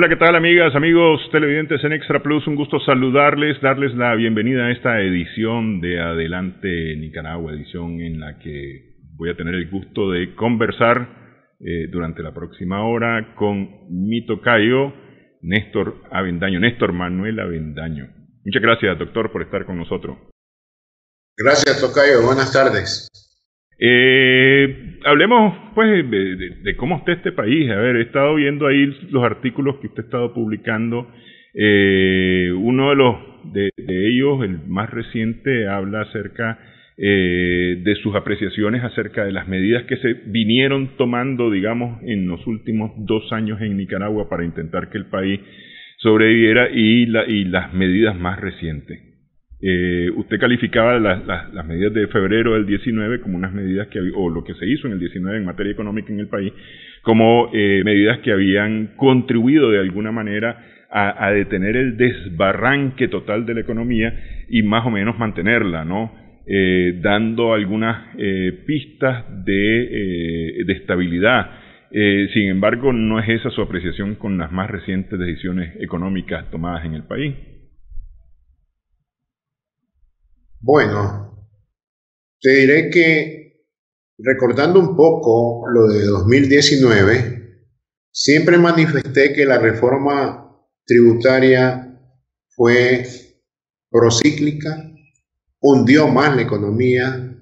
Hola, ¿qué tal amigas, amigos televidentes en Extra Plus? Un gusto saludarles, darles la bienvenida a esta edición de Adelante Nicaragua, edición en la que voy a tener el gusto de conversar durante la próxima hora con mi tocayo, Néstor Manuel Avendaño. Muchas gracias, doctor, por estar con nosotros. Gracias, tocayo. Buenas tardes. Hablemos pues de cómo está este país. A ver, he estado viendo ahí los artículos que usted ha estado publicando. Uno de ellos, el más reciente, habla acerca de sus apreciaciones acerca de las medidas que se vinieron tomando, digamos, en los últimos 2 años en Nicaragua para intentar que el país sobreviviera y las medidas más recientes. Usted calificaba las medidas de febrero del 19 como unas medidas o lo que se hizo en el 19 en materia económica en el país, como medidas que habían contribuido de alguna manera a detener el desbarranque total de la economía y más o menos mantenerla, ¿no? Dando algunas pistas de estabilidad. Sin embargo, no es esa su apreciación con las más recientes decisiones económicas tomadas en el país. Bueno, te diré que recordando un poco lo de 2019, siempre manifesté que la reforma tributaria fue procíclica, hundió más la economía,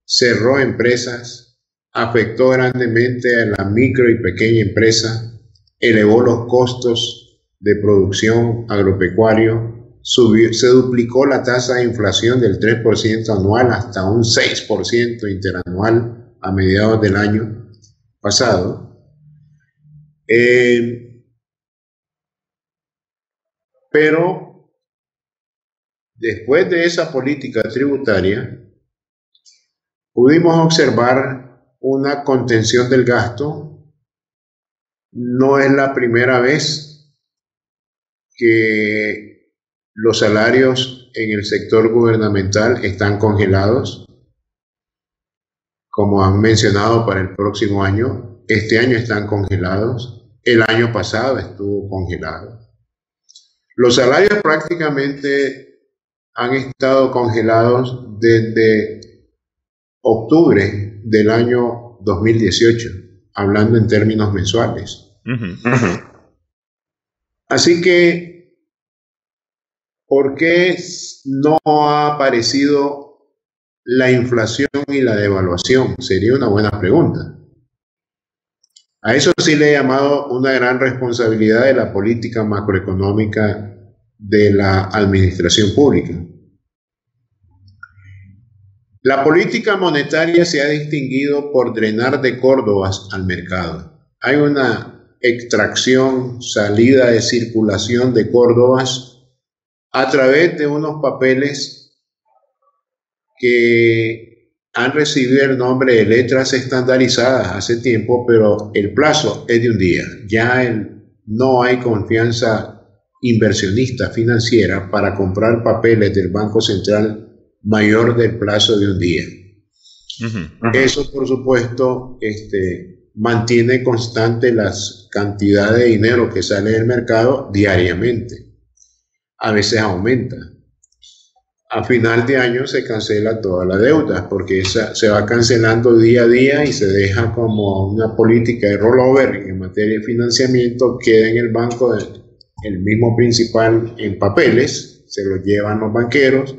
cerró empresas, afectó grandemente a la micro y pequeña empresa, elevó los costos de producción agropecuario, se duplicó la tasa de inflación del 3% anual hasta un 6% interanual a mediados del año pasado. Pero después de esa política tributaria, pudimos observar una contención del gasto. No es la primera vez que los salarios en el sector gubernamental están congelados, como han mencionado para el próximo año. Este año están congelados, el año pasado estuvo congelado. Los salarios prácticamente han estado congelados desde octubre del año 2018, hablando en términos mensuales. Así que, ¿por qué no ha aparecido la inflación y la devaluación? Sería una buena pregunta. A eso sí le he llamado una gran responsabilidad de la política macroeconómica de la administración pública. La política monetaria se ha distinguido por drenar de córdobas al mercado. Hay una extracción, salida de circulación de córdobas a través de unos papeles que han recibido el nombre de letras estandarizadas hace tiempo, pero el plazo es de un día. Ya no hay confianza inversionista financiera para comprar papeles del Banco Central mayor del plazo de un día. Eso, por supuesto, mantiene constante las cantidades de dinero que sale del mercado diariamente. A veces aumenta. A final de año se cancela toda la deuda porque se va cancelando día a día y se deja como una política de rollover en materia de financiamiento. Queda en el banco el mismo principal en papeles, se lo llevan los banqueros.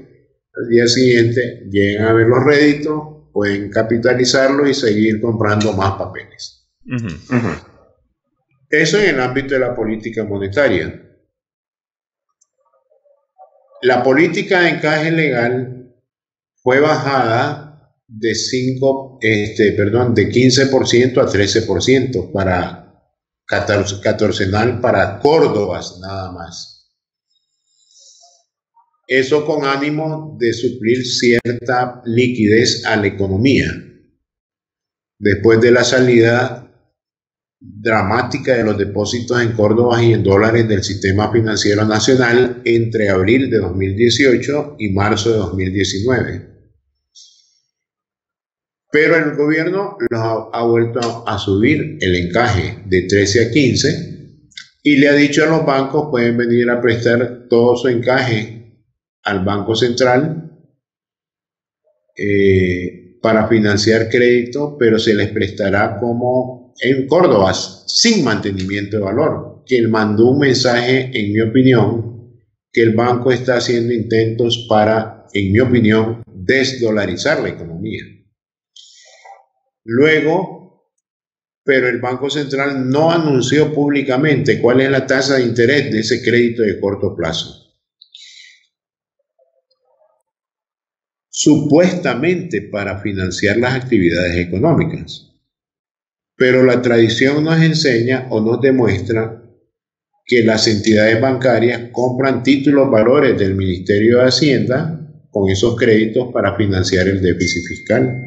Al día siguiente llegan a ver los réditos, pueden capitalizarlo y seguir comprando más papeles. Eso en el ámbito de la política monetaria. La política de encaje legal fue bajada de 15% a 13% para catorcenal para córdobas nada más. Eso con ánimo de suplir cierta liquidez a la economía. Después de la salida dramática de los depósitos en córdobas y en dólares del sistema financiero nacional entre abril de 2018 y marzo de 2019. Pero el gobierno ha vuelto a subir el encaje de 13 a 15 y le ha dicho a los bancos, pueden venir a prestar todo su encaje al Banco Central para financiar crédito, pero se les prestará como en Córdoba, sin mantenimiento de valor, que él mandó un mensaje, en mi opinión, que el banco está haciendo intentos para, en mi opinión, desdolarizar la economía. Luego, pero el Banco Central no anunció públicamente cuál es la tasa de interés de ese crédito de corto plazo. Supuestamente para financiar las actividades económicas. Pero la tradición nos enseña o nos demuestra que las entidades bancarias compran títulos valores del Ministerio de Hacienda con esos créditos para financiar el déficit fiscal.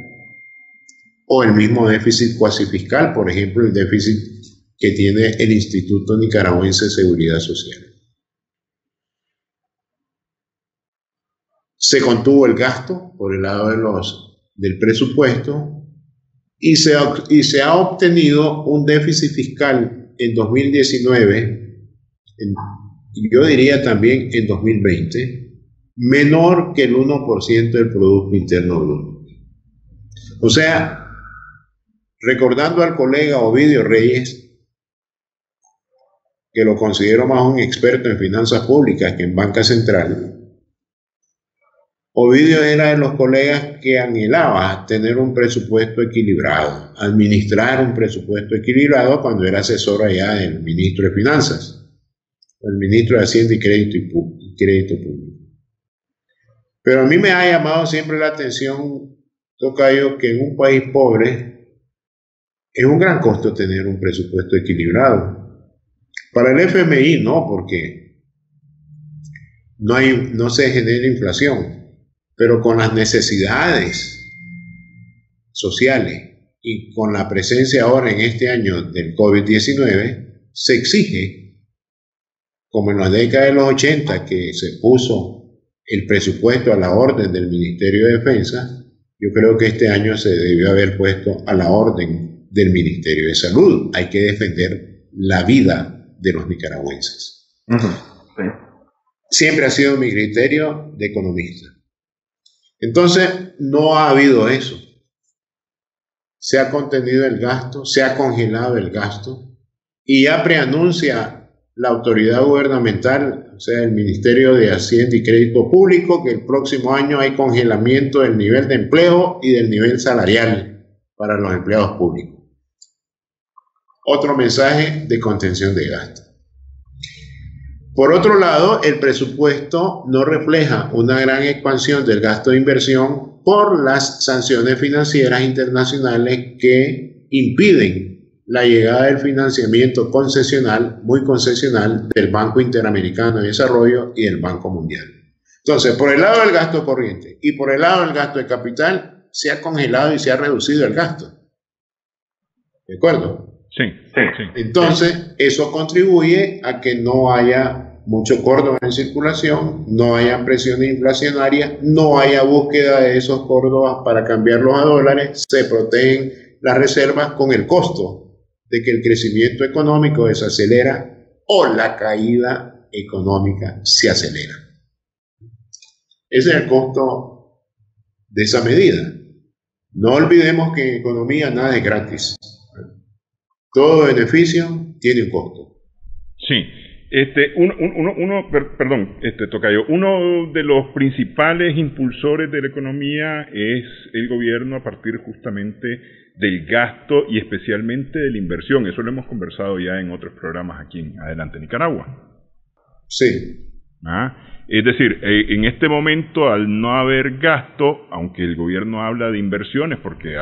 O el mismo déficit cuasi fiscal, por ejemplo, el déficit que tiene el Instituto Nicaragüense de Seguridad Social. Se contuvo el gasto por el lado del presupuesto y se ha obtenido un déficit fiscal en 2019, y yo diría también en 2020, menor que el 1% del Producto Interno Bruto. O sea, recordando al colega Ovidio Reyes, que lo considero más un experto en finanzas públicas que en banca central, Ovidio era de los colegas que anhelaba tener un presupuesto equilibrado, administrar un presupuesto equilibrado cuando era asesor allá del ministro de Finanzas, el ministro de Hacienda y Crédito Público. Pero a mí me ha llamado siempre la atención, tocayo, que en un país pobre es un gran costo tener un presupuesto equilibrado. Para el FMI no, porque no se genera inflación. Pero con las necesidades sociales y con la presencia ahora en este año del COVID-19, se exige, como en la década de los 80, que se puso el presupuesto a la orden del Ministerio de Defensa, yo creo que este año se debió haber puesto a la orden del Ministerio de Salud. Hay que defender la vida de los nicaragüenses. Sí. Siempre ha sido mi criterio de economista. Entonces, no ha habido eso. Se ha contenido el gasto, se ha congelado el gasto y ya preanuncia la autoridad gubernamental, o sea, el Ministerio de Hacienda y Crédito Público, que el próximo año hay congelamiento del nivel de empleo y del nivel salarial para los empleados públicos. Otro mensaje de contención de gasto. Por otro lado, el presupuesto no refleja una gran expansión del gasto de inversión por las sanciones financieras internacionales que impiden la llegada del financiamiento concesional, muy concesional, del Banco Interamericano de Desarrollo y del Banco Mundial. Entonces, por el lado del gasto corriente y por el lado del gasto de capital, se ha congelado y se ha reducido el gasto. ¿De acuerdo? Sí. Entonces, eso contribuye a que no haya mucho Córdoba en circulación, no haya presiones inflacionarias, no haya búsqueda de esos Córdobas para cambiarlos a dólares, se protegen las reservas con el costo de que el crecimiento económico desacelera o la caída económica se acelera. Ese es el costo de esa medida. No olvidemos que en economía nada es gratis. Todo beneficio tiene un costo. Sí. Tocayo, uno de los principales impulsores de la economía es el gobierno a partir justamente del gasto y especialmente de la inversión. Eso lo hemos conversado ya en otros programas aquí en Adelante Nicaragua. Sí. Es decir, en este momento, al no haber gasto, aunque el gobierno habla de inversiones, porque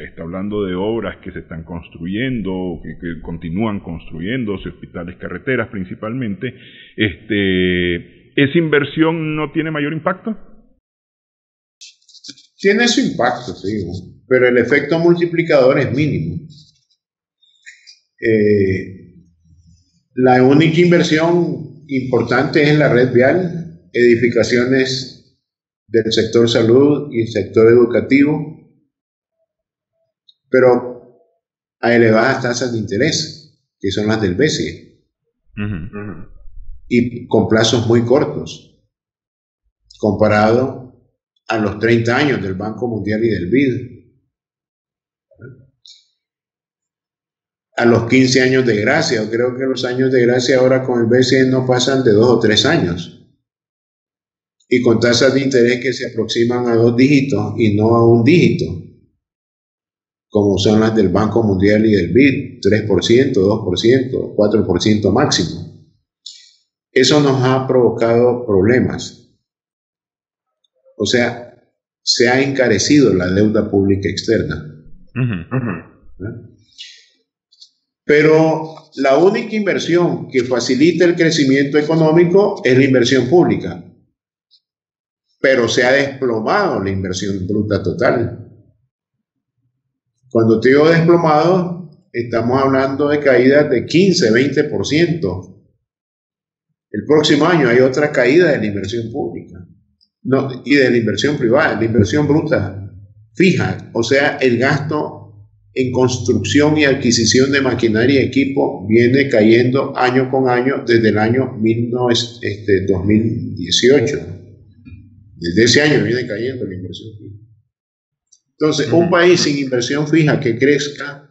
está hablando de obras que se están construyendo, que continúan construyéndose, hospitales, carreteras principalmente, ¿esa inversión no tiene mayor impacto? Tiene su impacto, sí, pero el efecto multiplicador es mínimo. La única inversión importante es en la red vial, edificaciones del sector salud y el sector educativo, pero a elevadas tasas de interés, que son las del BCE. y con plazos muy cortos, comparado a los 30 años del Banco Mundial y del BID, a los 15 años de gracia. Yo creo que los años de gracia ahora con el BCE no pasan de 2 o 3 años, y con tasas de interés que se aproximan a 2 dígitos y no a 1 dígito, como son las del Banco Mundial y del BID, 3%, 2%, 4% máximo. Eso nos ha provocado problemas. O sea, se ha encarecido la deuda pública externa. Pero la única inversión que facilita el crecimiento económico es la inversión pública. Pero se ha desplomado la inversión bruta total. Cuando te digo desplomado, estamos hablando de caídas de 15, 20%. El próximo año hay otra caída de la inversión pública, no, y de la inversión privada, la inversión bruta fija, o sea, el gasto en construcción y adquisición de maquinaria y equipo viene cayendo año con año desde el año 2018. Desde ese año viene cayendo la inversión fija. Entonces, un país sin inversión fija que crezca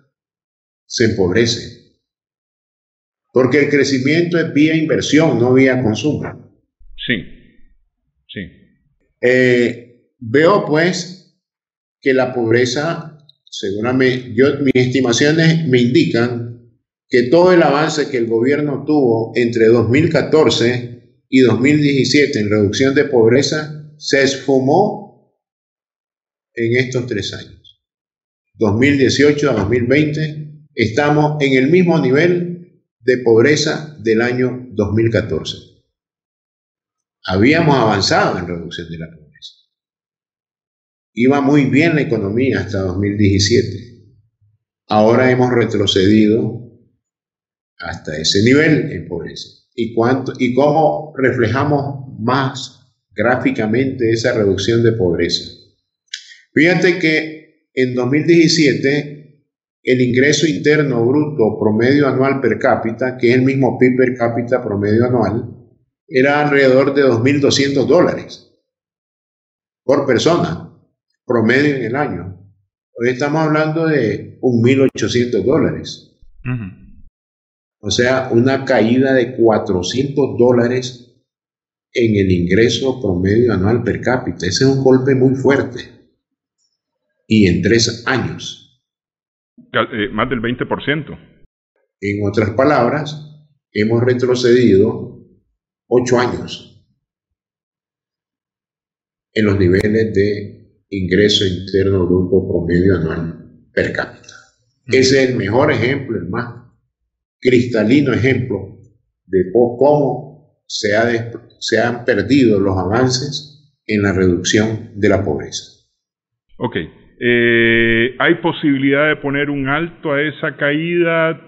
se empobrece. Porque el crecimiento es vía inversión, no vía consumo. Sí, sí. Veo pues que la pobreza, seguramente, mis estimaciones me indican que todo el avance que el gobierno tuvo entre 2014 y 2017 en reducción de pobreza se esfumó en estos 3 años. 2018 a 2020 estamos en el mismo nivel de pobreza del año 2014. Habíamos avanzado en reducción de la pobreza. Iba muy bien la economía hasta 2017. Ahora hemos retrocedido hasta ese nivel en pobreza. ¿Y cómo reflejamos más gráficamente esa reducción de pobreza? Fíjate que en 2017 el ingreso interno bruto promedio anual per cápita, que es el mismo PIB per cápita promedio anual, era alrededor de $2.200 por persona, promedio en el año. Hoy estamos hablando de $1.800. O sea, una caída de $400 en el ingreso promedio anual per cápita. Ese es un golpe muy fuerte. Y en 3 años. Más del 20%. En otras palabras, hemos retrocedido 8 años en los niveles de ingreso interno bruto promedio anual per cápita. Ese es el mejor ejemplo, el más cristalino ejemplo de cómo se han perdido los avances en la reducción de la pobreza. Ok. ¿Hay posibilidad de poner un alto a esa caída?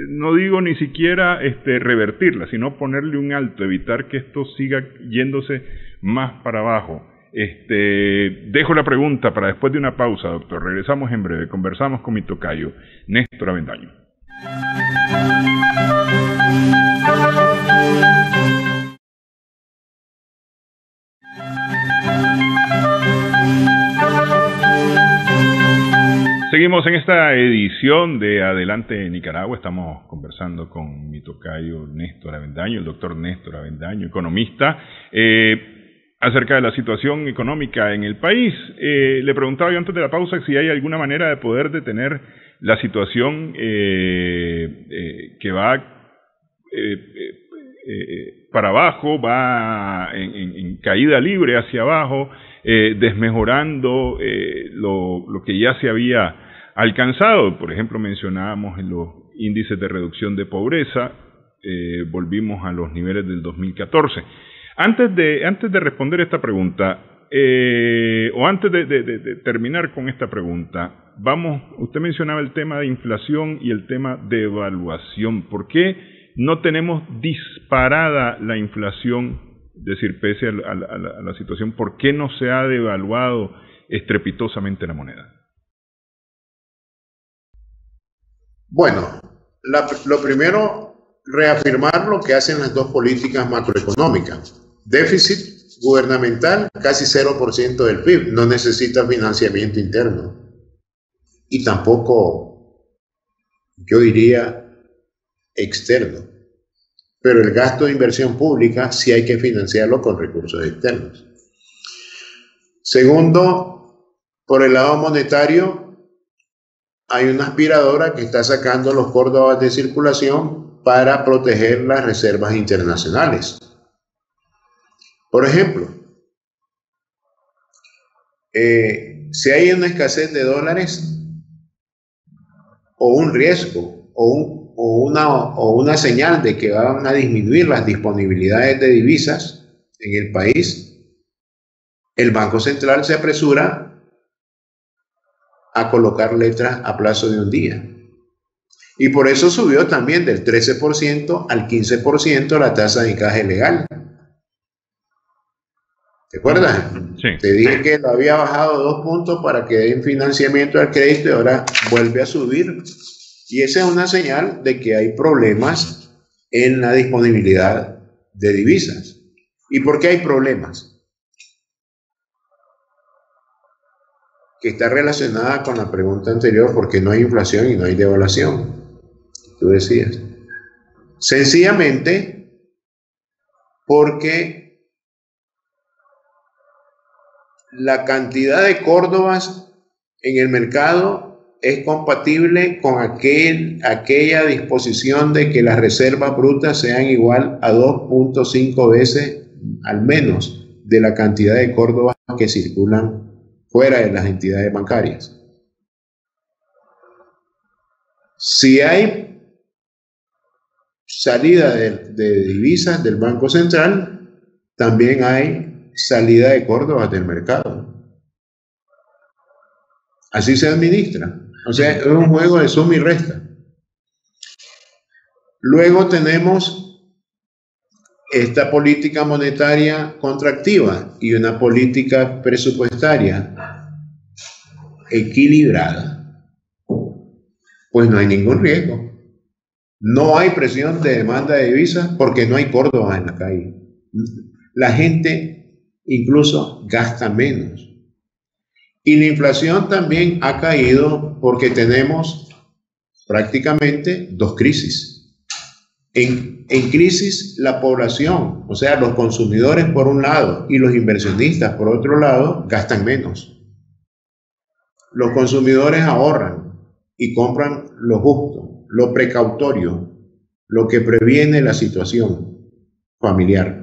No digo ni siquiera revertirla, sino ponerle un alto, evitar que esto siga yéndose más para abajo. Dejo la pregunta para después de una pausa, doctor. Regresamos en breve. Conversamos con mi tocayo, Néstor Avendaño. Seguimos en esta edición de Adelante Nicaragua. Estamos conversando con mi tocayo Néstor Avendaño, el doctor Néstor Avendaño, economista, acerca de la situación económica en el país. Le preguntaba yo antes de la pausa si hay alguna manera de poder detener la situación que va para abajo, va en caída libre hacia abajo, desmejorando lo que ya se había alcanzado. Por ejemplo, mencionábamos en los índices de reducción de pobreza, volvimos a los niveles del 2014. Antes de responder esta pregunta, o antes de terminar con esta pregunta, usted mencionaba el tema de inflación y el tema de evaluación. ¿Por qué no tenemos disparada la inflación? Es decir, pese a la situación, ¿por qué no se ha devaluado estrepitosamente la moneda? Bueno, lo primero reafirmar lo que hacen las dos políticas macroeconómicas. Déficit gubernamental, casi 0% del PIB, no necesita financiamiento interno. Y tampoco, yo diría, externo. Pero el gasto de inversión pública sí hay que financiarlo con recursos externos. Segundo, por el lado monetario, hay una aspiradora que está sacando los córdobas de circulación para proteger las reservas internacionales. Por ejemplo, si hay una escasez de dólares o un riesgo o una señal de que van a disminuir las disponibilidades de divisas en el país, el Banco Central se apresura a colocar letras a plazo de un día. Y por eso subió también del 13% al 15% la tasa de encaje legal. ¿Te acuerdas? Sí. Te dije que lo había bajado 2 puntos para que den financiamiento al crédito y ahora vuelve a subir. Y esa es una señal de que hay problemas en la disponibilidad de divisas. ¿Y por qué hay problemas? Que está relacionada con la pregunta anterior, porque no hay inflación y no hay devaluación. Tú decías. Sencillamente porque la cantidad de córdobas en el mercado es compatible con aquella disposición de que las reservas brutas sean igual a 2.5 veces al menos de la cantidad de córdobas que circulan fuera de las entidades bancarias. Si hay salida de divisas del Banco Central, también hay salida de córdobas del mercado. Así se administra. O sea, es un juego de suma y resta. Luego tenemos esta política monetaria contractiva y una política presupuestaria equilibrada. Pues no hay ningún riesgo. No hay presión de demanda de divisas porque no hay córdobas en la calle. La gente incluso gasta menos. Y la inflación también ha caído porque tenemos prácticamente 2 crisis. En crisis la población, o sea, los consumidores por un lado y los inversionistas por otro lado, gastan menos. Los consumidores ahorran y compran lo justo, lo precautorio, lo que previene la situación familiar.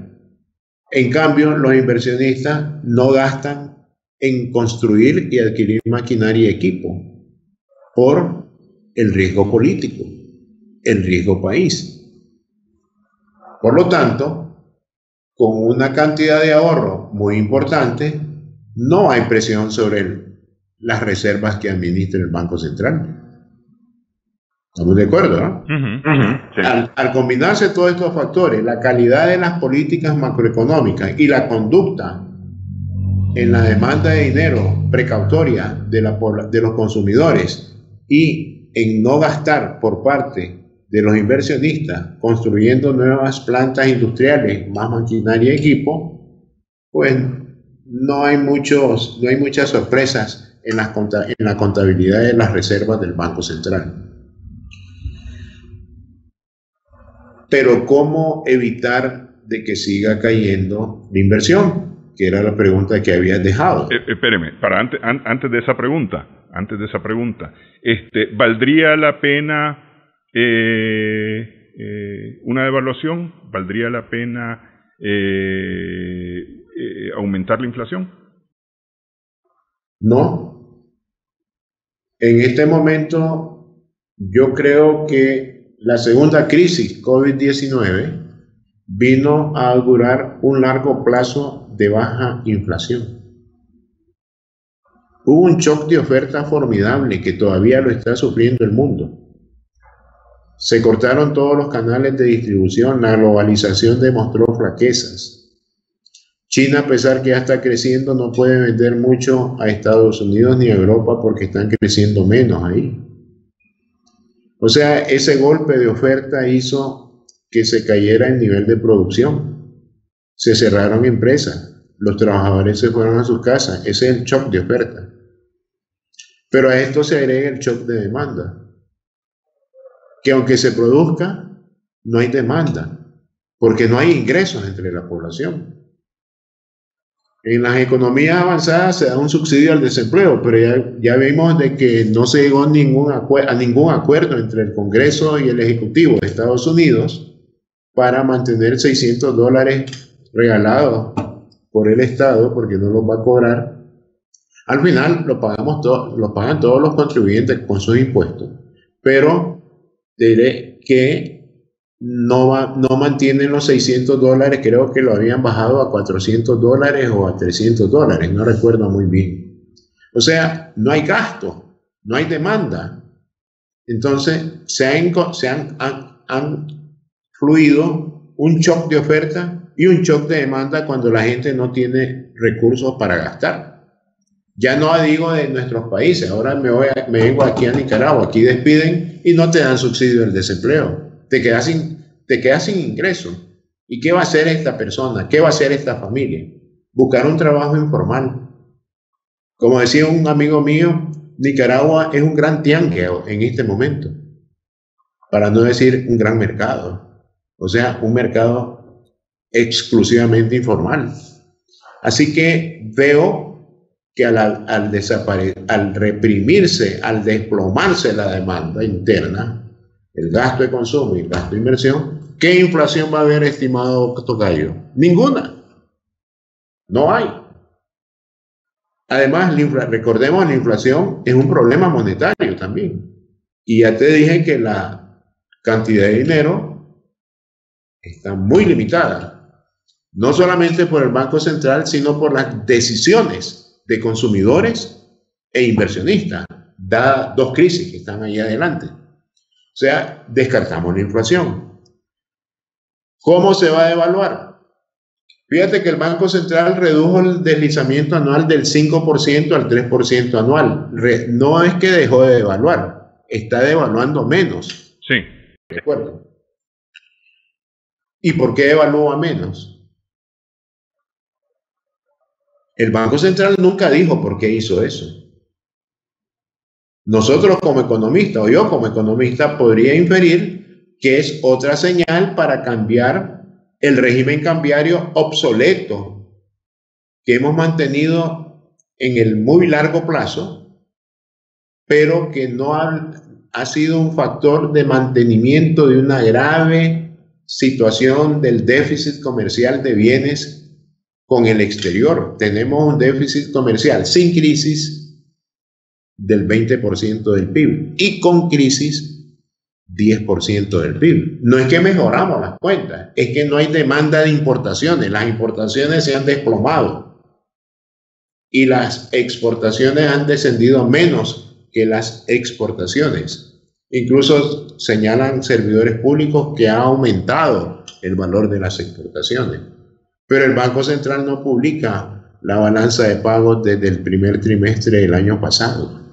En cambio, los inversionistas no gastan en construir y adquirir maquinaria y equipo por el riesgo político, el riesgo país. Por lo tanto, con una cantidad de ahorro muy importante, no hay presión sobre las reservas que administra el Banco Central. ¿Estamos de acuerdo, no? Sí. Al combinarse todos estos factores, la calidad de las políticas macroeconómicas y la conducta en la demanda de dinero precautoria de los consumidores y en no gastar por parte de los inversionistas construyendo nuevas plantas industriales, más maquinaria y equipo, pues no hay muchas sorpresas en la contabilidad de las reservas del Banco Central. Pero ¿cómo evitar de que siga cayendo la inversión? Que era la pregunta que habías dejado. Espéreme, antes de esa pregunta, ¿valdría la pena una devaluación? ¿Valdría la pena aumentar la inflación? No. En este momento yo creo que la segunda crisis COVID-19 vino a augurar un largo plazo de baja inflación. Hubo un shock de oferta formidable que todavía lo está sufriendo el mundo. Se cortaron todos los canales de distribución, la globalización demostró flaquezas. China, a pesar que ya está creciendo, no puede vender mucho a Estados Unidos ni a Europa porque están creciendo menos ahí. O sea, ese golpe de oferta hizo que se cayera el nivel de producción. Se cerraron empresas, los trabajadores se fueron a sus casas. Ese es el shock de oferta. Pero a esto se agrega el shock de demanda, que aunque se produzca, no hay demanda, porque no hay ingresos entre la población. En las economías avanzadas se da un subsidio al desempleo, pero ya vimos de que no se llegó a ningún acuerdo entre el Congreso y el Ejecutivo de Estados Unidos para mantener $600 regalados por el Estado, porque no los va a cobrar. Al final lo pagan todos los contribuyentes con sus impuestos, pero diré que no mantienen los $600, creo que lo habían bajado a $400 o a $300, no recuerdo muy bien. O sea, no hay gasto, no hay demanda. Entonces han fluido un shock de oferta y un shock de demanda cuando la gente no tiene recursos para gastar. Ya no digo de nuestros países, ahora me vengo aquí a Nicaragua, aquí despiden y no te dan subsidio del desempleo. Te quedas sin ingreso. ¿Y qué va a hacer esta persona? ¿Qué va a hacer esta familia? Buscar un trabajo informal. Como decía un amigo mío, Nicaragua es un gran tiangueo en este momento, para no decir un gran mercado. O sea, un mercado exclusivamente informal. Así que veo que al reprimirse, al desplomarse la demanda interna, el gasto de consumo y el gasto de inversión, ¿qué inflación va a haber, estimado Tocayo? Ninguna. No hay. Además, recordemos, la inflación es un problema monetario también. Y ya te dije que la cantidad de dinero está muy limitada. No solamente por el Banco Central, sino por las decisiones de consumidores e inversionistas, dadas dos crisis que están ahí adelante. O sea, descartamos la inflación. ¿Cómo se va a devaluar? Fíjate que el Banco Central redujo el deslizamiento anual del 5% al 3% anual. No es que dejó de devaluar, está devaluando menos. Sí. ¿De acuerdo? ¿Y por qué devalúa menos? El Banco Central nunca dijo por qué hizo eso. Nosotros como economistas, o yo como economista, podría inferir que es otra señal para cambiar el régimen cambiario obsoleto que hemos mantenido en el muy largo plazo, pero que no ha sido un factor de mantenimiento de una grave situación del déficit comercial de bienes con el exterior. Tenemos un déficit comercial sin crisis del 20% del PIB y con crisis 10% del PIB. No es que mejoramos las cuentas, es que no hay demanda de importaciones. Las importaciones se han desplomado y las exportaciones han descendido menos que las exportaciones. Incluso señalan servidores públicos que ha aumentado el valor de las exportaciones. Pero el Banco Central no publica la balanza de pagos desde el primer trimestre del año pasado.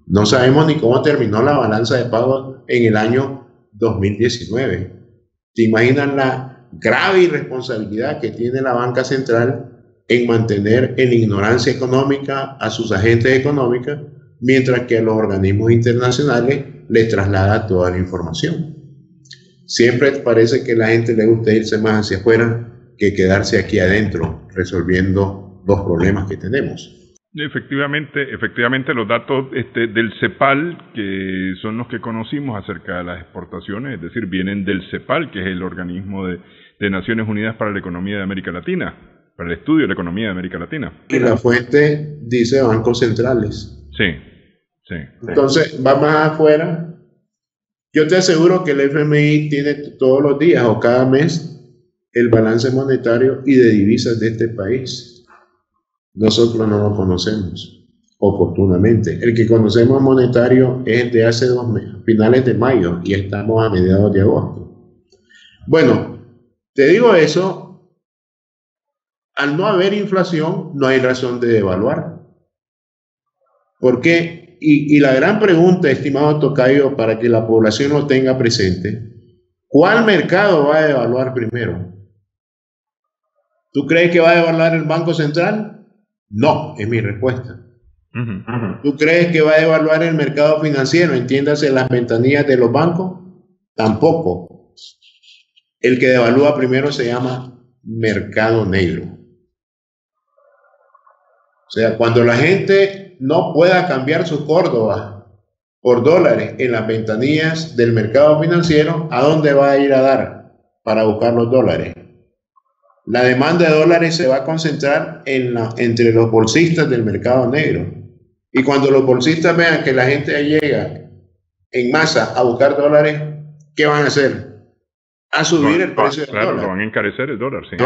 No sabemos ni cómo terminó la balanza de pagos en el año 2019. ¿Te imaginas la grave irresponsabilidad que tiene la banca central en mantener en ignorancia económica a sus agentes económicos, mientras que a los organismos internacionales les traslada toda la información? Siempre parece que a la gente le gusta irse más hacia afuera que quedarse aquí adentro resolviendo los problemas que tenemos. Efectivamente los datos del CEPAL, que son los que conocimos acerca de las exportaciones, es decir, vienen del CEPAL, que es el organismo de Naciones Unidas para la Economía de América Latina, para el estudio de la economía de América Latina. Y la fuente dice bancos centrales. Sí. Entonces, va más afuera. Yo te aseguro que el FMI tiene todos los días o cada mes el balance monetario y de divisas de este país. Nosotros no lo conocemos oportunamente. El que conocemos monetario es de hace 2 meses, finales de mayo, y estamos a mediados de agosto. Bueno, te digo eso, al no haber inflación, no hay razón de devaluar. ¿Por qué? Y la gran pregunta, estimado Tocayo, para que la población lo tenga presente, ¿Cuál mercado va a devaluar primero? ¿Tú crees que va a devaluar el Banco Central? No, es mi respuesta. ¿Tú crees que va a devaluar el mercado financiero? Entiéndase las ventanillas de los bancos. Tampoco. El que devalúa primero se llama mercado negro. O sea, cuando la gente no pueda cambiar sus córdobas por dólares en las ventanillas del mercado financiero, ¿a dónde va a ir a dar para buscar los dólares? La demanda de dólares se va a concentrar entre los bolsistas del mercado negro. Y cuando los bolsistas vean que la gente llega en masa a buscar dólares, ¿qué van a hacer? A subir el precio del dólar. Lo van a encarecer el dólar. Sí.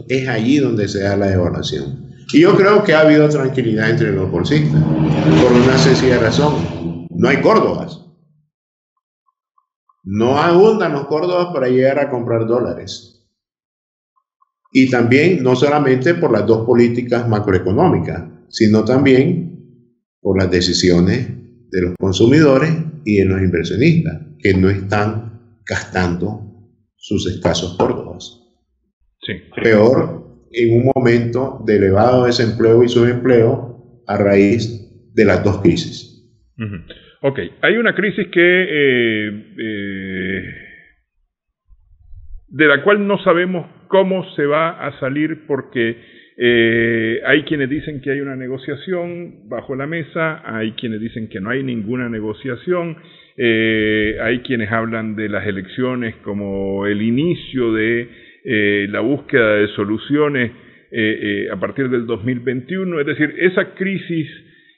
Es allí donde se da la devaluación. Y yo creo que ha habido tranquilidad entre los bolsistas, por una sencilla razón. No hay córdobas. No abundan los córdobas para llegar a comprar dólares. Y también, no solamente por las dos políticas macroeconómicas, sino también por las decisiones de los consumidores y de los inversionistas, que no están gastando sus escasos córdobas. Sí. Peor en un momento de elevado desempleo y subempleo a raíz de las dos crisis. Ok, hay una crisis que de la cual no sabemos cómo se va a salir, porque hay quienes dicen que hay una negociación bajo la mesa, hay quienes dicen que no hay ninguna negociación, hay quienes hablan de las elecciones como el inicio de la búsqueda de soluciones a partir del 2021, es decir, esa crisis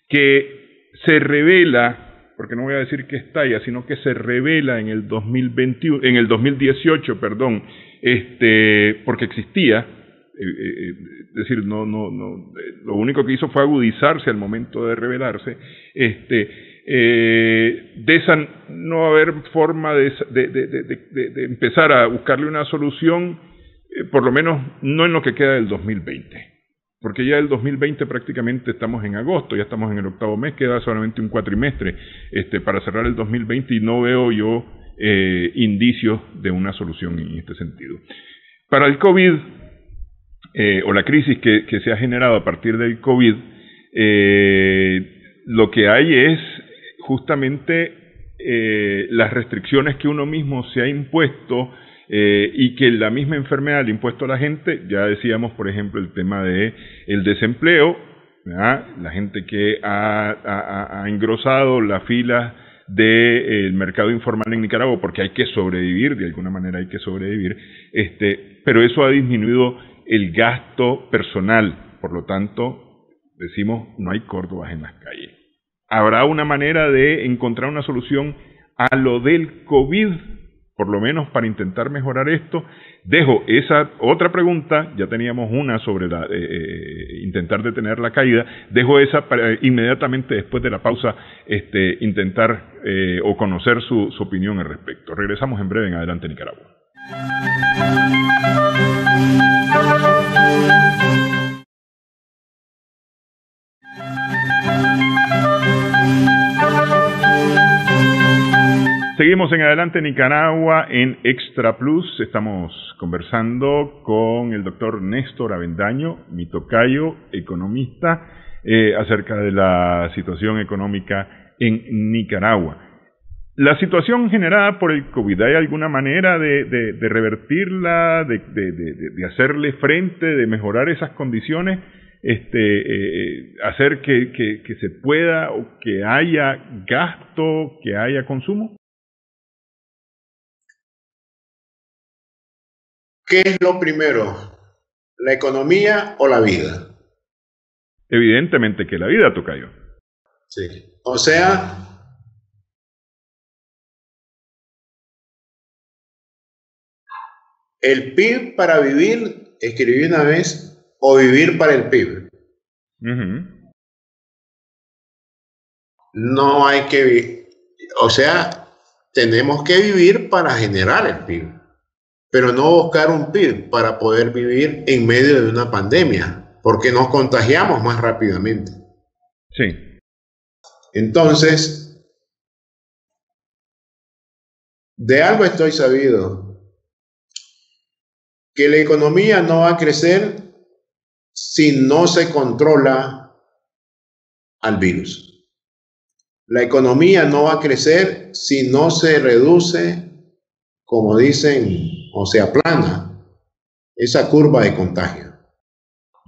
que se revela, porque no voy a decir que estalla, sino que se revela en el 2018, porque existía, es decir, lo único que hizo fue agudizarse al momento de revelarse, de esa no va a haber forma de empezar a buscarle una solución, por lo menos no en lo que queda del 2020, porque ya el 2020 prácticamente estamos en agosto, ya estamos en el octavo mes, queda solamente un cuatrimestre para cerrar el 2020 y no veo yo indicios de una solución en este sentido. Para el COVID, o la crisis que se ha generado a partir del COVID, lo que hay es justamente las restricciones que uno mismo se ha impuesto y que la misma enfermedad le ha impuesto a la gente. Ya decíamos, por ejemplo, el tema de el desempleo, ¿verdad? La gente que ha engrosado la fila del mercado informal en Nicaragua, porque hay que sobrevivir, de alguna manera hay que sobrevivir, pero eso ha disminuido el gasto personal, por lo tanto, decimos, no hay córdobas en las calles. ¿Habrá una manera de encontrar una solución a lo del COVID, por lo menos para intentar mejorar esto? Dejo esa otra pregunta, ya teníamos una sobre intentar detener la caída, dejo esa para inmediatamente después de la pausa intentar o conocer su opinión al respecto. Regresamos en breve en Adelante Nicaragua. Seguimos en Adelante Nicaragua en Extra Plus. Estamos conversando con el doctor Néstor Avendaño, mi tocayo, economista, acerca de la situación económica en Nicaragua. La situación generada por el COVID, ¿hay alguna manera de revertirla, de hacerle frente, de mejorar esas condiciones, hacer que se pueda o que haya gasto, que haya consumo? ¿Qué es lo primero? ¿La economía o la vida? Evidentemente que la vida, tocayo. Sí. O sea, el PIB para vivir, escribí una vez, o vivir para el PIB. No hay que vivir, o sea, tenemos que vivir para generar el PIB. Pero no buscar un PIB para poder vivir en medio de una pandemia, porque nos contagiamos más rápidamente. Sí. Entonces, de algo estoy sabido, que la economía no va a crecer si no se controla al virus. La economía no va a crecer si no se reduce, como dicen, o se aplana esa curva de contagio.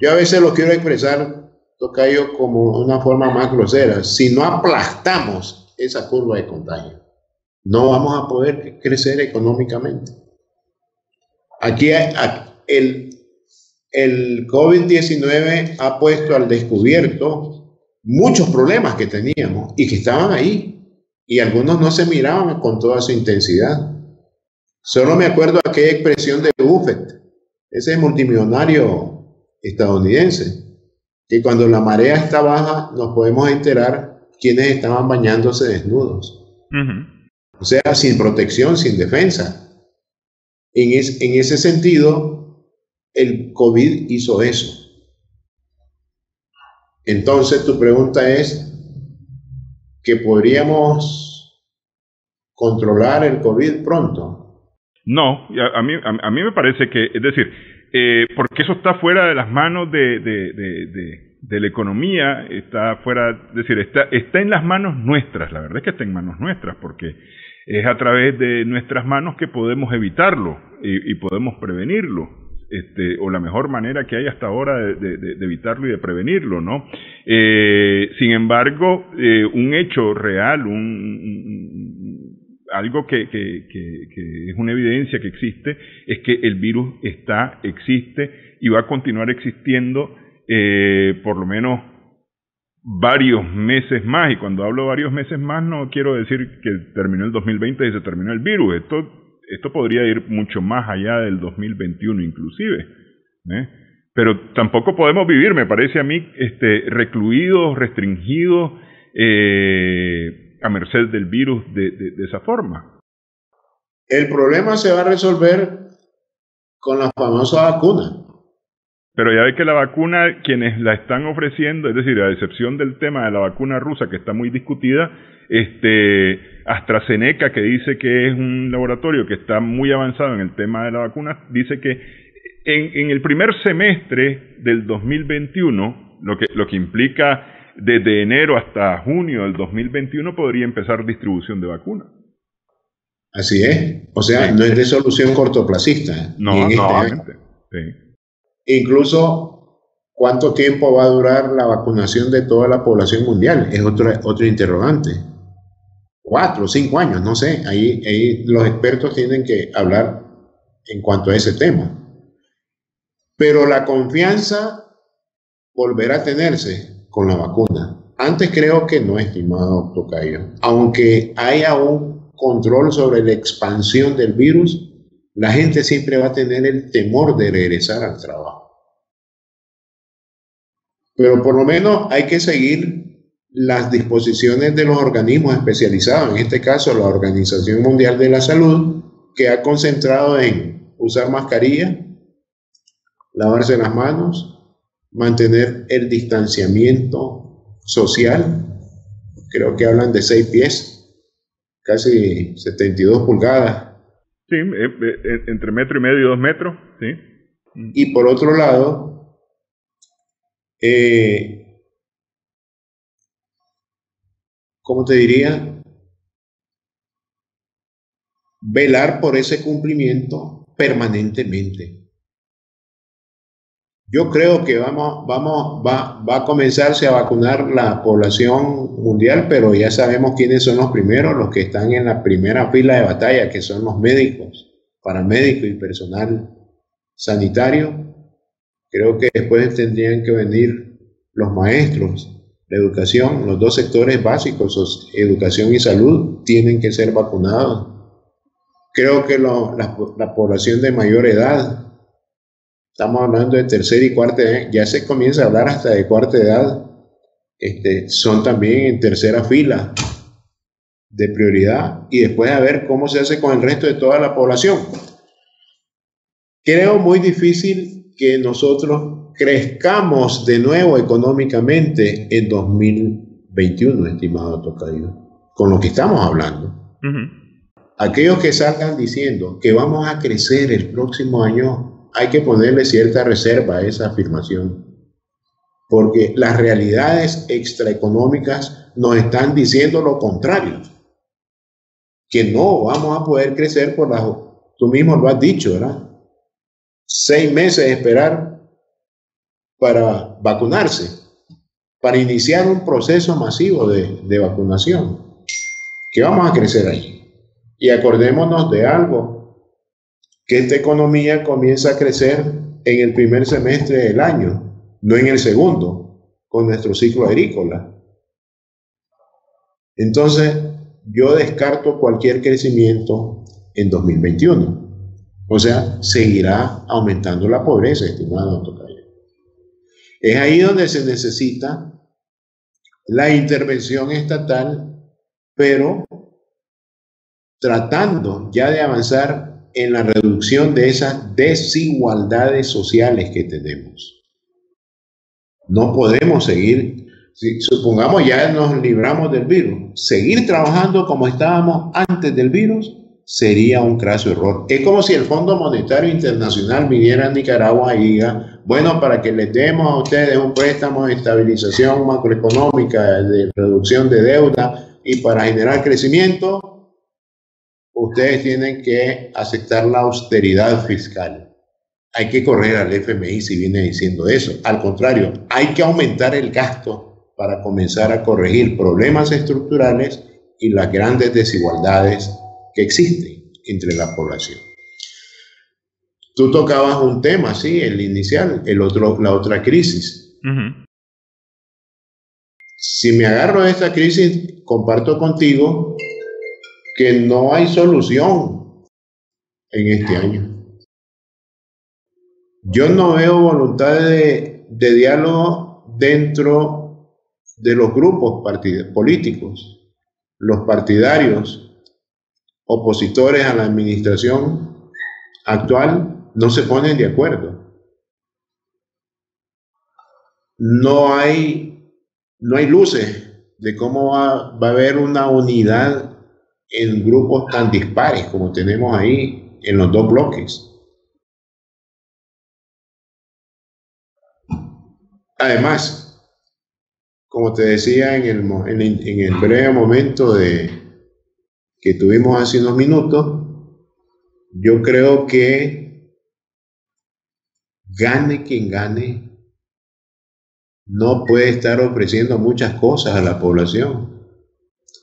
Yo a veces lo quiero expresar, tocayo, como una forma más grosera. Si no aplastamos esa curva de contagio, no vamos a poder crecer económicamente. Aquí el COVID-19 ha puesto al descubierto muchos problemas que teníamos y que estaban ahí, y algunos no se miraban con toda su intensidad. Solo me acuerdo aquella expresión de Buffett, ese multimillonario estadounidense, que cuando la marea está baja nos podemos enterar quiénes estaban bañándose desnudos. O sea, sin protección, sin defensa. En ese sentido, el COVID hizo eso. Entonces, tu pregunta es que podríamos controlar el COVID pronto. No, a mí me parece que, es decir, porque eso está fuera de las manos de la economía, está fuera, es decir, está en las manos nuestras. La verdad es que está en manos nuestras, porque es a través de nuestras manos que podemos evitarlo y podemos prevenirlo, o la mejor manera que hay hasta ahora de evitarlo y de prevenirlo, ¿no? Sin embargo, un hecho real, algo que es una evidencia que existe, es que el virus existe y va a continuar existiendo por lo menos varios meses más. Y cuando hablo de varios meses más, no quiero decir que terminó el 2020 y se terminó el virus. Esto podría ir mucho más allá del 2021 inclusive, pero tampoco podemos vivir, me parece a mí, recluidos, restringidos, a merced del virus de esa forma. El problema se va a resolver con la famosa vacuna. Pero ya ve que la vacuna, quienes la están ofreciendo, es decir, a excepción del tema de la vacuna rusa, que está muy discutida, AstraZeneca, que dice que es un laboratorio que está muy avanzado en el tema de la vacuna, dice que en el primer semestre del 2021, lo que implica desde enero hasta junio del 2021, podría empezar distribución de vacunas. Así es. O sea, no es de solución cortoplacista. No, obviamente. Sí. Incluso, ¿cuánto tiempo va a durar la vacunación de toda la población mundial? Es otro interrogante. 4 o 5 años, no sé. Ahí los expertos tienen que hablar en cuanto a ese tema. Pero la confianza volverá a tenerse con la vacuna. Antes creo que no, estimado tocayo. Aunque haya un control sobre la expansión del virus, la gente siempre va a tener el temor de regresar al trabajo. Pero por lo menos hay que seguir las disposiciones de los organismos especializados, en este caso la Organización Mundial de la Salud, que ha concentrado en usar mascarilla, lavarse las manos, mantener el distanciamiento social. Creo que hablan de 6 pies, casi 72 pulgadas. Sí, entre 1,5 metros y 2 metros, sí. Y por otro lado, ¿cómo te diría? Velar por ese cumplimiento permanentemente. Yo creo que va a comenzarse a vacunar la población mundial, pero ya sabemos quiénes son los primeros, los que están en la primera fila de batalla, que son los médicos, paramédicos y personal sanitario. Creo que después tendrían que venir los maestros, la educación, los 2 sectores básicos, educación y salud, tienen que ser vacunados. Creo que la población de mayor edad, estamos hablando de tercera y cuarta edad, ya se comienza a hablar hasta de cuarta edad, son también en tercera fila de prioridad, y después a ver cómo se hace con el resto de toda la población. Creo muy difícil que nosotros crezcamos de nuevo económicamente en 2021, estimado tocayo, con lo que estamos hablando. Aquellos que salgan diciendo que vamos a crecer el próximo año, hay que ponerle cierta reserva a esa afirmación, porque las realidades extraeconómicas nos están diciendo lo contrario, que no vamos a poder crecer por las... Tú mismo lo has dicho, ¿verdad? 6 meses de esperar para vacunarse, para iniciar un proceso masivo de vacunación. ¿Qué vamos a crecer ahí? Y acordémonos de algo, que esta economía comienza a crecer en el primer semestre del año, no en el segundo, con nuestro ciclo agrícola. Entonces, yo descarto cualquier crecimiento en 2021. O sea, seguirá aumentando la pobreza, estimado tocayo. Es ahí donde se necesita la intervención estatal, pero tratando ya de avanzar en la reducción de esas desigualdades sociales que tenemos. No podemos seguir, si supongamos ya nos libramos del virus, seguir trabajando como estábamos antes del virus sería un craso error. Es como si el Fondo Monetario Internacional viniera a Nicaragua y diga, bueno, para que les demos a ustedes un préstamo de estabilización macroeconómica, de reducción de deuda y para generar crecimiento, ustedes tienen que aceptar la austeridad fiscal. Hay que correr al FMI si viene diciendo eso. Al contrario, hay que aumentar el gasto para comenzar a corregir problemas estructurales y las grandes desigualdades que existen entre la población. Tú tocabas un tema, sí, el inicial, la otra crisis. Si me agarro de esta crisis, comparto contigo que no hay solución en este año. Yo no veo voluntad de diálogo dentro de los grupos políticos, los partidarios, opositores a la administración actual no se ponen de acuerdo. No hay luces de cómo va a haber una unidad en grupos tan dispares como tenemos ahí en los dos bloques. Además, como te decía en el breve momento que tuvimos hace unos minutos, yo creo que gane quien gane, no puede estar ofreciendo muchas cosas a la población.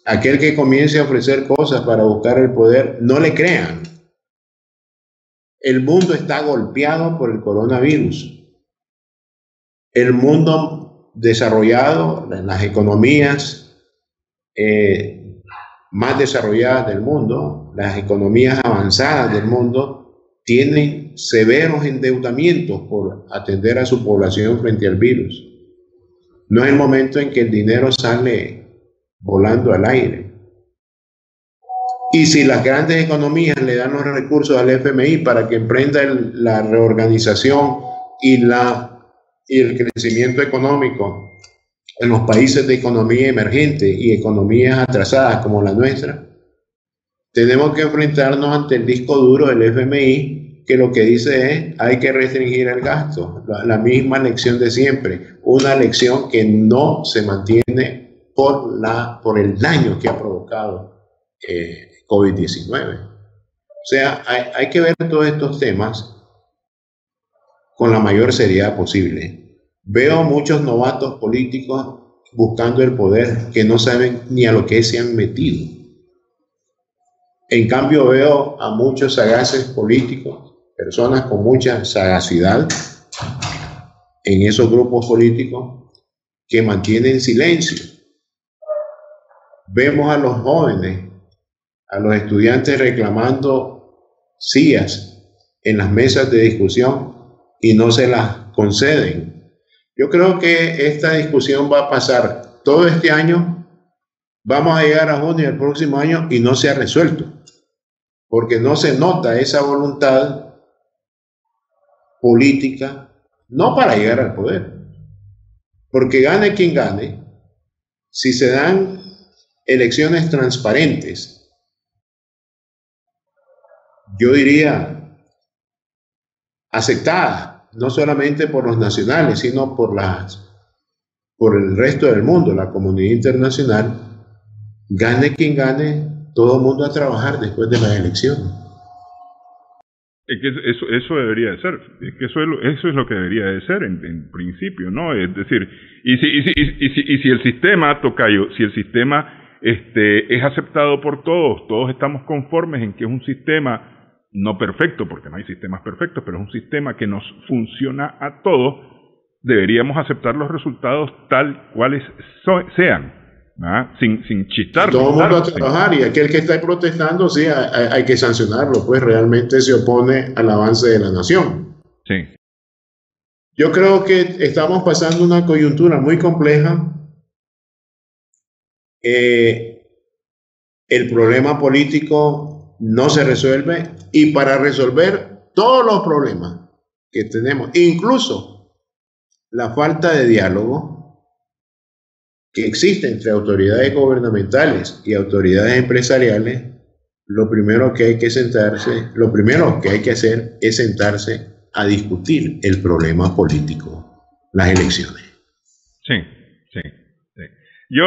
Aquel que comience a ofrecer cosas para buscar el poder, no le crean. El mundo está golpeado por el coronavirus. El mundo desarrollado, las economías más desarrolladas del mundo, las economías avanzadas del mundo, tienen severos endeudamientos por atender a su población frente al virus. No es el momento en que el dinero sale volando al aire. Y si las grandes economías le dan los recursos al FMI para que emprenda la reorganización y el crecimiento económico en los países de economía emergente y economías atrasadas como la nuestra, tenemos que enfrentarnos ante el disco duro del FMI, que lo que dice es hay que restringir el gasto. La misma lección de siempre, una lección que no se mantiene por el daño que ha provocado COVID-19. O sea, hay que ver todos estos temas con la mayor seriedad posible. Veo muchos novatos políticos buscando el poder que no saben ni a lo que se han metido. En cambio veo a muchos sagaces políticos, personas con mucha sagacidad en esos grupos políticos que mantienen silencio. Vemos a los jóvenes, a los estudiantes reclamando sillas en las mesas de discusión y no se las conceden. Yo creo que esta discusión va a pasar todo este año, vamos a llegar a junio del próximo año y no se ha resuelto, porque no se nota esa voluntad política, no para llegar al poder, porque gane quien gane, si se dan elecciones transparentes, yo diría aceptada, no solamente por los nacionales, sino por el resto del mundo, la comunidad internacional, gane quien gane, todo el mundo a trabajar después de las elecciones. Es que eso debería de ser, es que eso es lo que debería de ser en principio, ¿no? Es decir, y si el sistema, Tocayo, si el sistema es aceptado por todos estamos conformes en que es un sistema no perfecto, porque no hay sistemas perfectos, pero es un sistema que nos funciona a todos, deberíamos aceptar los resultados tal cuales sean. Sin chistar. Todo el mundo a trabajar, y aquel que está protestando, sí, hay que sancionarlo, pues realmente se opone al avance de la nación. Sí. Yo creo que estamos pasando una coyuntura muy compleja. El problema político no se resuelve, y para resolver todos los problemas que tenemos, incluso la falta de diálogo que existe entre autoridades gubernamentales y autoridades empresariales, lo primero que hay que hacer es sentarse a discutir el problema político, las elecciones. Sí. Yo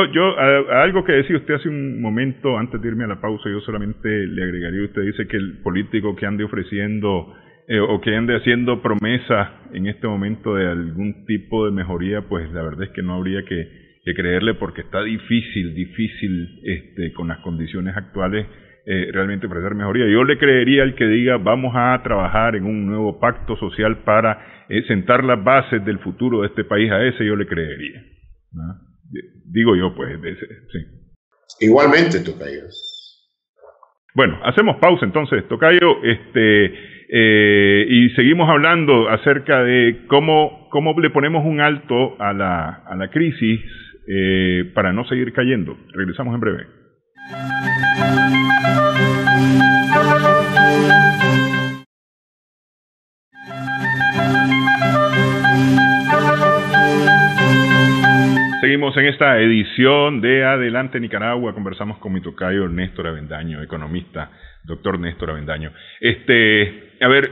algo que decía usted hace un momento, antes de irme a la pausa, yo solamente le agregaría, usted dice que el político que ande ofreciendo o que ande haciendo promesas en este momento de algún tipo de mejoría, pues la verdad es que no habría que creerle, porque está difícil con las condiciones actuales realmente ofrecer mejoría. Yo le creería al que diga vamos a trabajar en un nuevo pacto social para sentar las bases del futuro de este país, a ese yo le creería, ¿no? Digo yo, pues, sí. Igualmente, Tocayo. Bueno, hacemos pausa entonces, Tocayo, y seguimos hablando acerca de cómo le ponemos un alto a la crisis para no seguir cayendo. Regresamos en breve. Seguimos en esta edición de Adelante Nicaragua. Conversamos con mi tocayo Néstor Avendaño, economista, doctor Néstor Avendaño. A ver,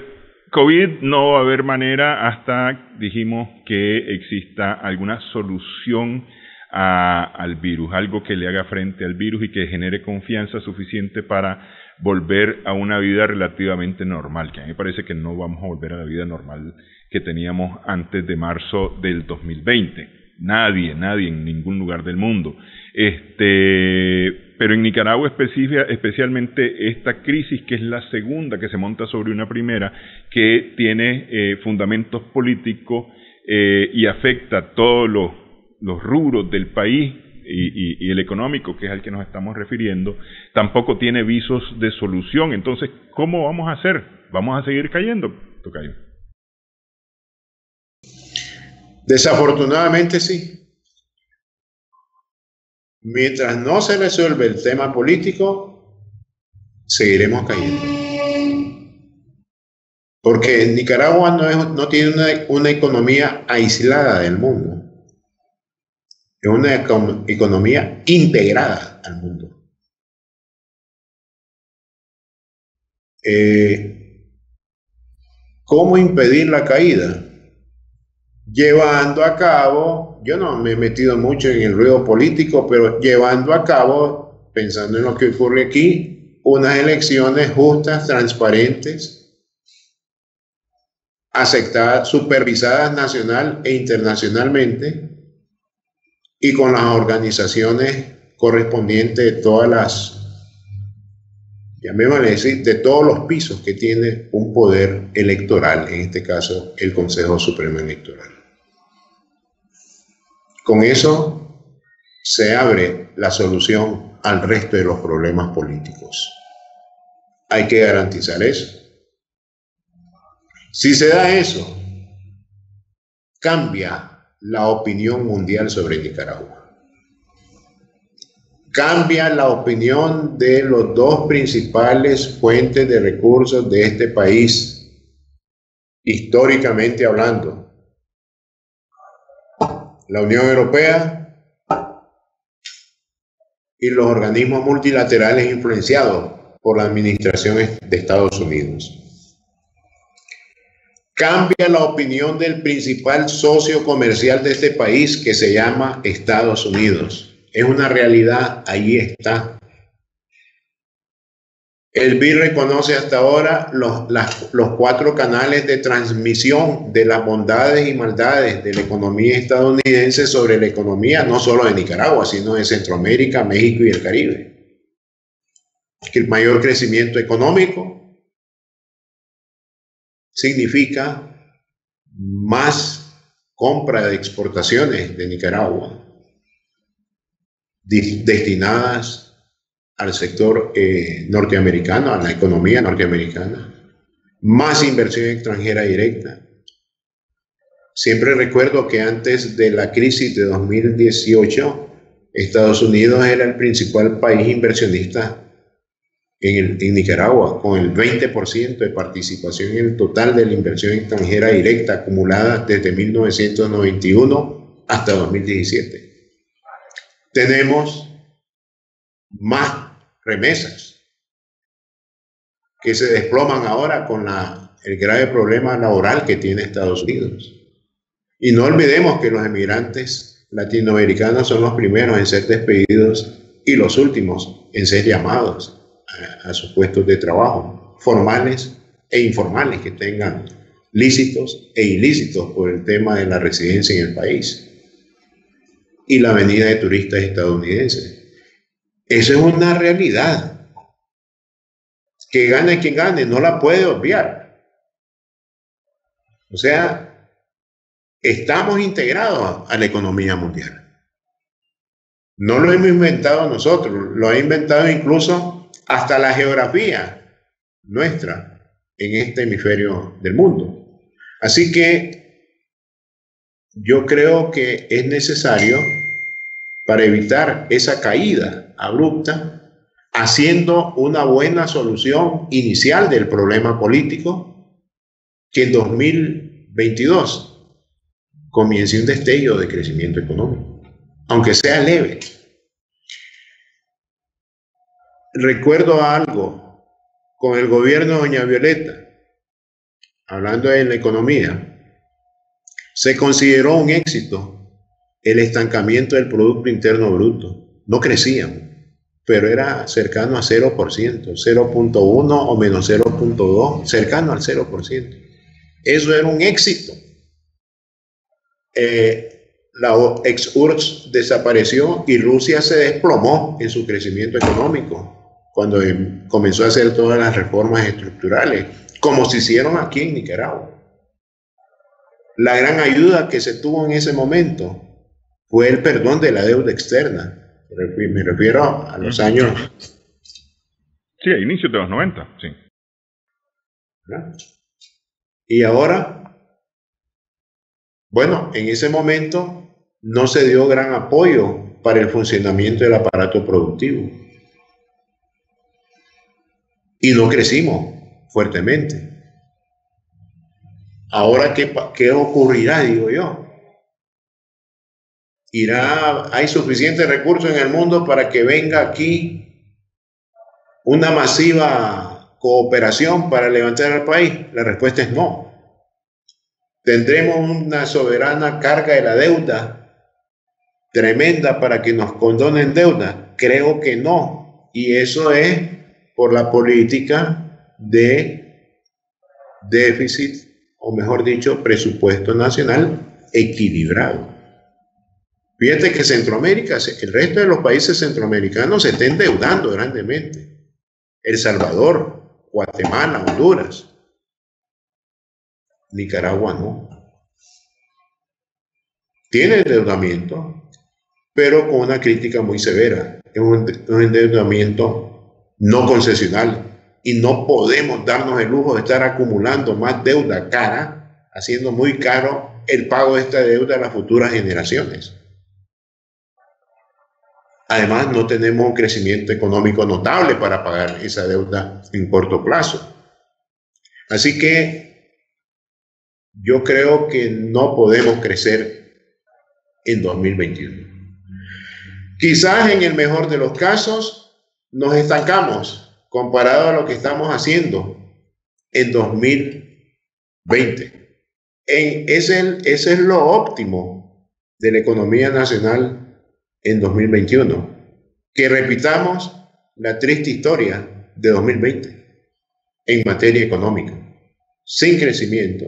COVID no va a haber manera hasta dijimos que exista alguna solución al virus, algo que le haga frente al virus y que genere confianza suficiente para volver a una vida relativamente normal, que a mí me parece que no vamos a volver a la vida normal que teníamos antes de marzo del 2020. Nadie en ningún lugar del mundo. Pero en Nicaragua especialmente esta crisis, que es la segunda que se monta sobre una primera, que tiene fundamentos políticos y afecta a todos los rubros del país y el económico, que es al que nos estamos refiriendo, tampoco tiene visos de solución. Entonces, ¿cómo vamos a hacer? ¿Vamos a seguir cayendo, Tocayo? Desafortunadamente sí. Mientras no se resuelve el tema político, seguiremos cayendo. Porque Nicaragua no tiene una economía aislada del mundo. Es una economía integrada al mundo. ¿Cómo impedir la caída? Llevando a cabo, yo no me he metido mucho en el ruido político, pero llevando a cabo, pensando en lo que ocurre aquí, unas elecciones justas, transparentes, aceptadas, supervisadas nacional e internacionalmente, y con las organizaciones correspondientes de todas las, llamémosle decir, de todos los pisos que tiene un poder electoral, en este caso el Consejo Supremo Electoral. Con eso se abre la solución al resto de los problemas políticos. Hay que garantizar eso. Si se da eso, cambia la opinión mundial sobre Nicaragua. Cambia la opinión de los dos principales fuentes de recursos de este país, históricamente hablando. La Unión Europea y los organismos multilaterales influenciados por la administración de Estados Unidos. cambia la opinión del principal socio comercial de este país, que se llama Estados Unidos. Es una realidad, ahí está. El BID reconoce hasta ahora los 4 canales de transmisión de las bondades y maldades de la economía estadounidense sobre la economía, no solo de Nicaragua, sino de Centroamérica, México y el Caribe. Que el mayor crecimiento económico significa más compra de exportaciones de Nicaragua destinadas al sector norteamericano, a la economía norteamericana, más inversión extranjera directa. Siempre recuerdo que antes de la crisis de 2018, Estados Unidos era el principal país inversionista en Nicaragua, con el 20% de participación en el total de la inversión extranjera directa acumulada desde 1991 hasta 2017. Tenemos más remesas que se desploman ahora con el grave problema laboral que tiene Estados Unidos. Y no olvidemos que los emigrantes latinoamericanos son los primeros en ser despedidos y los últimos en ser llamados a sus puestos de trabajo, formales e informales, que tengan lícitos e ilícitos por el tema de la residencia en el país y la venida de turistas estadounidenses. Eso es una realidad. Que gane quien gane, no la puede obviar. O sea, estamos integrados a la economía mundial. No lo hemos inventado nosotros, lo ha inventado incluso hasta la geografía nuestra en este hemisferio del mundo. Así que yo creo que es necesario, para evitar esa caída abrupta, haciendo una buena solución inicial del problema político, que en 2022 comience un destello de crecimiento económico, aunque sea leve. Recuerdo algo con el gobierno de doña Violeta, hablando de la economía, se consideró un éxito el estancamiento del Producto Interno Bruto. No crecíamos, pero era cercano a 0%, 0.1 o menos 0.2, cercano al 0%. Eso era un éxito. La ex-URSS desapareció y Rusia se desplomó en su crecimiento económico cuando comenzó a hacer todas las reformas estructurales, como se hicieron aquí en Nicaragua. La gran ayuda que se tuvo en ese momento fue el perdón de la deuda externa. Me refiero a los años... Sí, a inicios de los 90, sí. ¿Verdad? Y ahora, bueno, en ese momento no se dio gran apoyo para el funcionamiento del aparato productivo. Y no crecimos fuertemente. Ahora, ¿qué ocurrirá, digo yo? ¿Hay suficientes recursos en el mundo para que venga aquí una masiva cooperación para levantar al país? La respuesta es no. ¿Tendremos una soberana carga de la deuda tremenda para que nos condonen deuda? Creo que no. Y eso es por la política de déficit, o mejor dicho, presupuesto nacional equilibrado. Fíjate que Centroamérica, el resto de los países centroamericanos se está endeudando grandemente. El Salvador, Guatemala, Honduras. Nicaragua no. Tiene endeudamiento, pero con una crítica muy severa. Es un endeudamiento no concesional y no podemos darnos el lujo de estar acumulando más deuda cara, haciendo muy caro el pago de esta deuda a las futuras generaciones. Además, no tenemos un crecimiento económico notable para pagar esa deuda en corto plazo. Así que yo creo que no podemos crecer en 2021. Quizás en el mejor de los casos nos estancamos comparado a lo que estamos haciendo en 2020. Ese es lo óptimo de la economía nacional en 2021. Que repitamos la triste historia de 2020 en materia económica, sin crecimiento.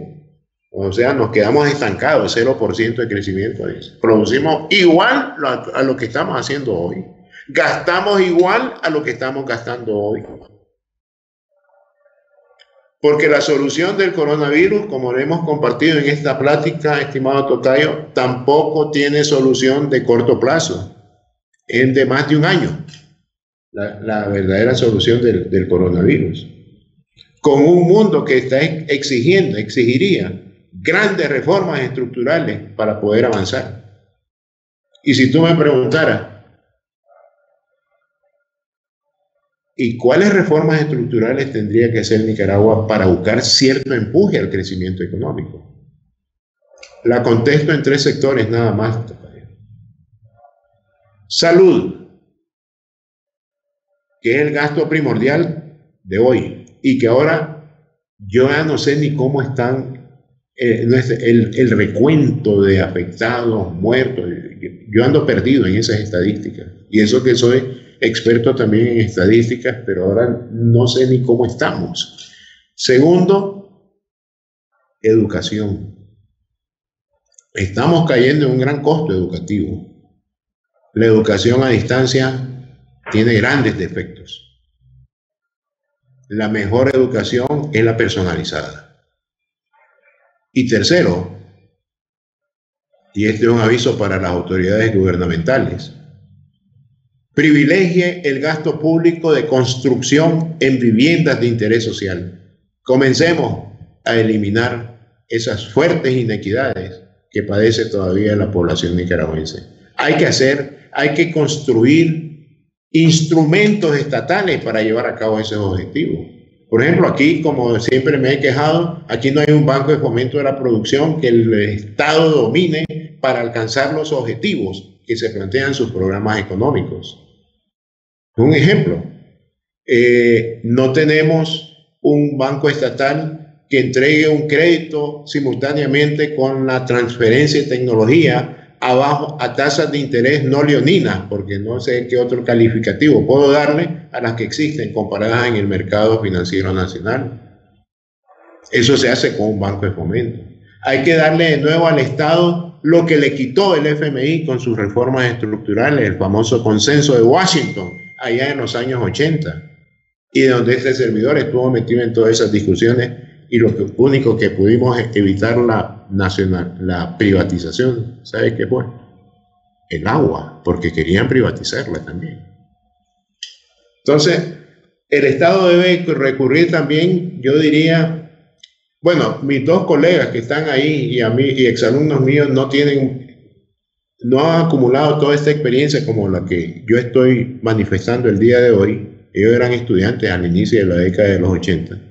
O sea, nos quedamos estancados, 0% de crecimiento. Producimos igual a lo que estamos haciendo hoy. Gastamos igual a lo que estamos gastando hoy. Porque la solución del coronavirus, como lo hemos compartido en esta plática, estimado tocayo, tampoco tiene solución de corto plazo, es de más de un año, la verdadera solución del coronavirus. Con un mundo que está exigiría grandes reformas estructurales para poder avanzar. Y si tú me preguntaras, ¿y cuáles reformas estructurales tendría que hacer Nicaragua para buscar cierto empuje al crecimiento económico? La contesto en 3 sectores nada más. Salud, que es el gasto primordial de hoy y que ahora yo ya no sé ni cómo están el recuento de afectados, muertos. Yo ando perdido en esas estadísticas y eso que soy experto también en estadísticas, pero ahora no sé ni cómo estamos. Segundo, educación. Estamos cayendo en un gran costo educativo. La educación a distancia tiene grandes defectos. La mejor educación es la personalizada. Y tercero, y este es un aviso para las autoridades gubernamentales, privilegie el gasto público de construcción en viviendas de interés social. Comencemos a eliminar esas fuertes inequidades que padece todavía la población nicaragüense. Hay que construir instrumentos estatales para llevar a cabo esos objetivos. Por ejemplo, aquí, como siempre me he quejado, aquí no hay un banco de fomento de la producción que el Estado domine para alcanzar los objetivos que se plantean en sus programas económicos. Un ejemplo, no tenemos un banco estatal que entregue un crédito simultáneamente con la transferencia de tecnología a tasas de interés no leoninas, porque no sé qué otro calificativo puedo darle a las que existen comparadas en el mercado financiero nacional. Eso se hace con un banco de fomento. Hay que darle de nuevo al Estado lo que le quitó el FMI con sus reformas estructurales, el famoso consenso de Washington, allá en los años 80, y donde este servidor estuvo metido en todas esas discusiones, y lo único que pudimos evitar la privatización, ¿sabe qué fue? El agua, porque querían privatizarla también. Entonces, el Estado debe recurrir también, yo diría, bueno, mis 2 colegas que están ahí y a mí y exalumnos míos no han acumulado toda esta experiencia como la que yo estoy manifestando el día de hoy. Ellos eran estudiantes al inicio de la década de los 80.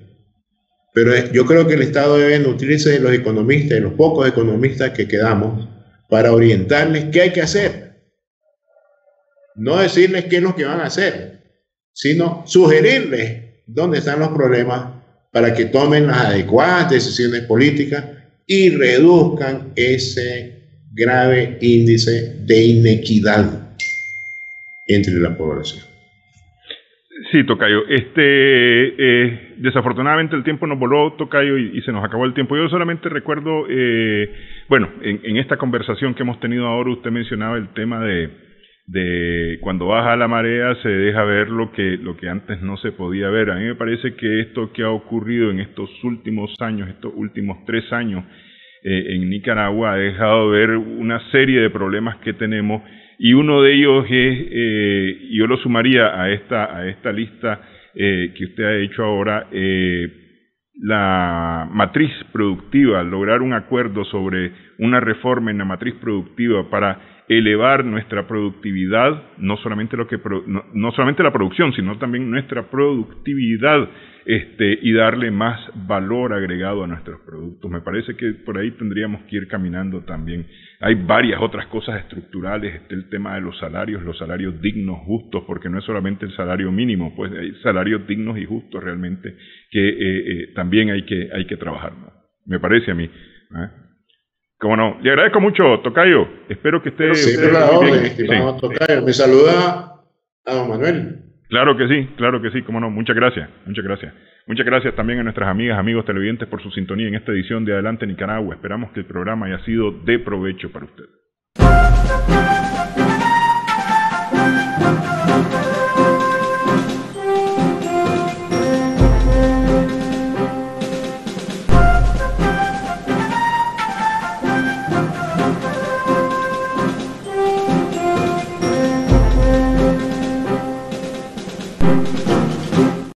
Pero yo creo que el Estado debe nutrirse de los economistas, de los pocos economistas que quedamos, para orientarles qué hay que hacer. No decirles qué es lo que van a hacer, sino sugerirles dónde están los problemas para que tomen las adecuadas decisiones políticas y reduzcan ese grave índice de inequidad entre la población. Sí, tocayo. Desafortunadamente el tiempo nos voló, tocayo, y se nos acabó el tiempo. Yo solamente recuerdo, bueno, en esta conversación que hemos tenido ahora, usted mencionaba el tema de cuando baja la marea se deja ver lo que antes no se podía ver. A mí me parece que esto que ha ocurrido en estos últimos años, estos últimos 3 años en Nicaragua, ha dejado ver una serie de problemas que tenemos, y uno de ellos es, yo lo sumaría a esta lista que usted ha hecho ahora, la matriz productiva, lograr un acuerdo sobre una reforma en la matriz productiva para elevar nuestra productividad, no solamente no solamente la producción, sino también nuestra productividad, y darle más valor agregado a nuestros productos. Me parece que por ahí tendríamos que ir caminando también. Hay varias otras cosas estructurales, el tema de los salarios dignos, justos, porque no es solamente el salario mínimo, pues hay salarios dignos y justos realmente que también hay que trabajar, ¿no? Me parece a mí. Cómo no. Le agradezco mucho, Tocayo. Espero que esté bien. Estimado Tocayo. Me saluda a don Manuel. Claro que sí, cómo no. Muchas gracias. Muchas gracias también a nuestras amigas, amigos televidentes por su sintonía en esta edición de Adelante Nicaragua. Esperamos que el programa haya sido de provecho para usted.